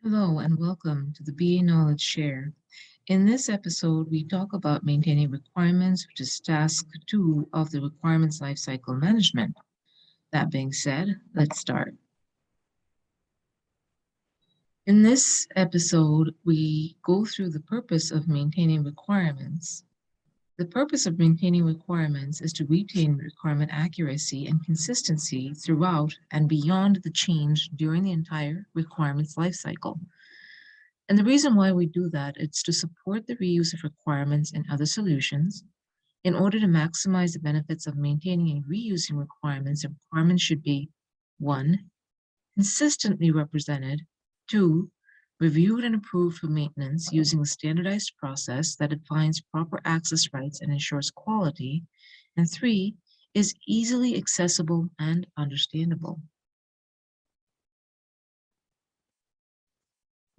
Hello and welcome to the BA Knowledge Share. In this episode, we talk about maintaining requirements, which is task 2 of the requirements lifecycle management. That being said, let's start. In this episode, we go through the purpose of maintaining requirements. The purpose of maintaining requirements is to retain requirement accuracy and consistency throughout and beyond the change during the entire requirements lifecycle. And the reason why we do that is to support the reuse of requirements in other solutions. In order to maximize the benefits of maintaining and reusing requirements, the requirements should be 1, consistently represented, 2, reviewed and approved for maintenance using a standardized process that defines proper access rights and ensures quality, and 3, is easily accessible and understandable.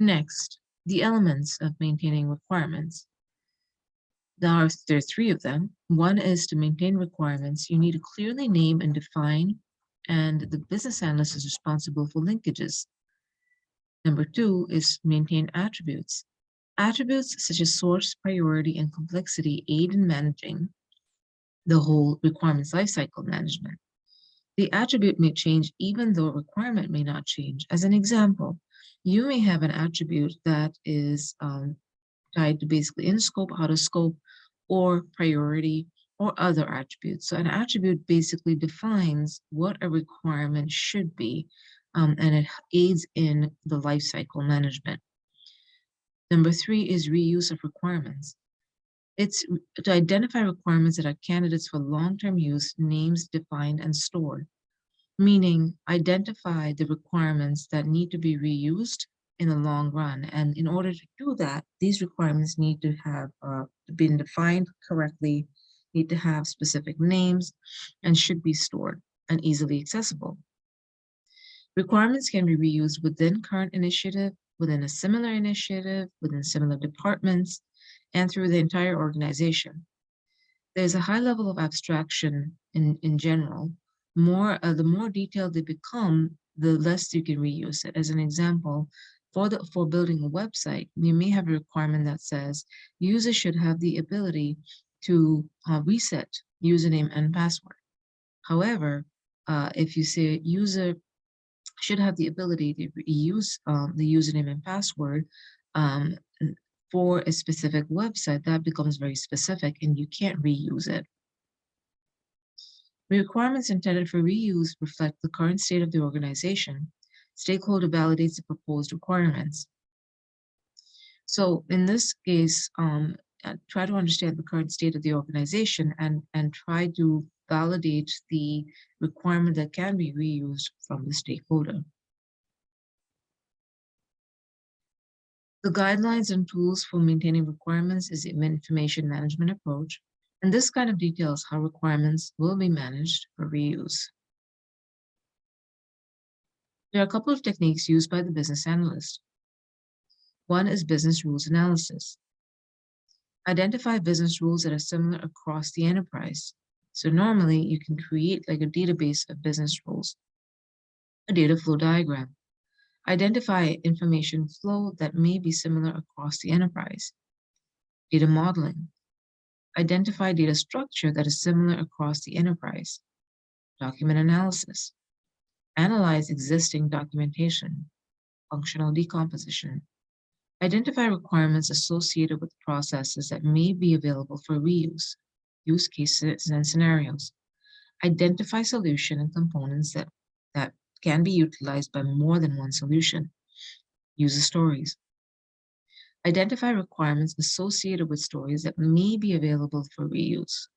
Next, the elements of maintaining requirements. There are 3 of them. One is to maintain requirements. You need to clearly name and define, and the business analyst is responsible for linkages. Number 2 is maintain attributes. Attributes such as source, priority, and complexity aid in managing the whole requirements lifecycle management. The attribute may change even though a requirement may not change. As an example, you may have an attribute that is tied to basically in scope, out of scope, or priority, or other attributes. So an attribute basically defines what a requirement should be, and it aids in the life cycle management. Number 3 is reuse of requirements. It's to identify requirements that are candidates for long-term use, names defined and stored, meaning identify the requirements that need to be reused in the long run. And in order to do that, these requirements need to have been defined correctly, need to have specific names, and should be stored and easily accessible. Requirements can be reused within current initiative, within a similar initiative, within similar departments, and through the entire organization. There's a high level of abstraction in general. The more detailed they become, the less you can reuse it. As an example, for building a website, you may have a requirement that says users should have the ability to reset username and password. However, if you say user should have the ability to use the username and password for a specific website, that becomes very specific and you can't reuse it. The requirements intended for reuse reflect the current state of the organization. Stakeholder validates the proposed requirements. So in this case, try to understand the current state of the organization and try to validate the requirement that can be reused from the stakeholder. The guidelines and tools for maintaining requirements is the information management approach, and this kind of details how requirements will be managed for reuse. There are a couple of techniques used by the business analyst. One is business rules analysis. Identify business rules that are similar across the enterprise. So normally you can create like a database of business rules, a data flow diagram. Identify information flow that may be similar across the enterprise. Data modeling. Identify data structure that is similar across the enterprise. Document analysis. Analyze existing documentation. Functional decomposition. Identify requirements associated with processes that may be available for reuse. Use cases and scenarios. Identify solution and components that can be utilized by more than one solution. User stories. Identify requirements associated with stories that may be available for reuse.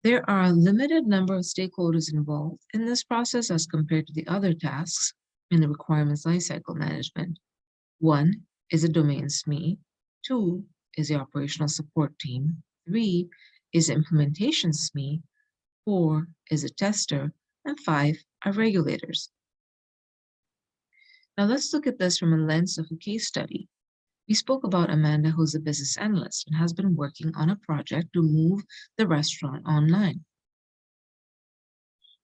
There are a limited number of stakeholders involved in this process as compared to the other tasks in the requirements lifecycle management. 1 is a domain SME, 2 is the operational support team, 3 is implementation SME, 4 is a tester, and 5 are regulators. Now let's look at this from a lens of a case study. We spoke about Amanda, who's a business analyst and has been working on a project to move the restaurant online.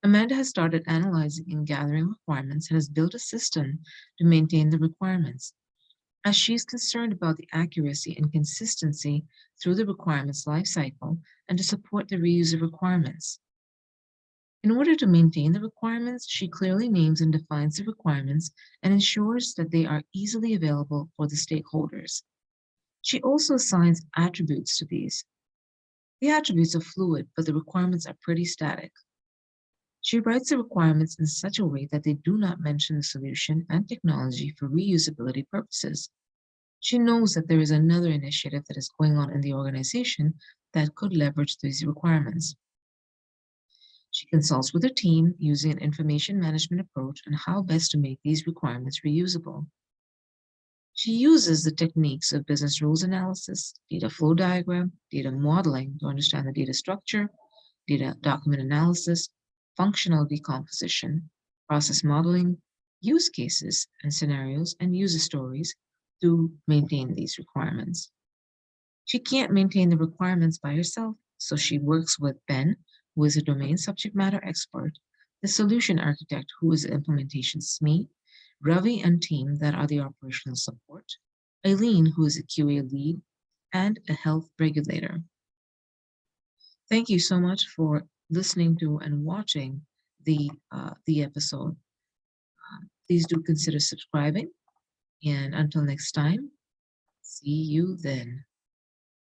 Amanda has started analyzing and gathering requirements and has built a system to maintain the requirements, as she is concerned about the accuracy and consistency through the requirements lifecycle and to support the reuse of requirements. In order to maintain the requirements, she clearly names and defines the requirements and ensures that they are easily available for the stakeholders. She also assigns attributes to these. The attributes are fluid, but the requirements are pretty static. She writes the requirements in such a way that they do not mention the solution and technology for reusability purposes. She knows that there is another initiative that is going on in the organization that could leverage these requirements. She consults with her team using an information management approach on how best to make these requirements reusable. She uses the techniques of business rules analysis, data flow diagram, data modeling to understand the data structure, data document analysis, functional decomposition, process modeling, use cases and scenarios, and user stories to maintain these requirements. She can't maintain the requirements by herself, so she works with Ben, who is a domain subject matter expert, the solution architect, who is the implementation SME, Ravi and team that are the operational support, Eileen, who is a QA lead, and a health regulator. Thank you so much for listening to and watching the episode. Please do consider subscribing, and until next time, see you then.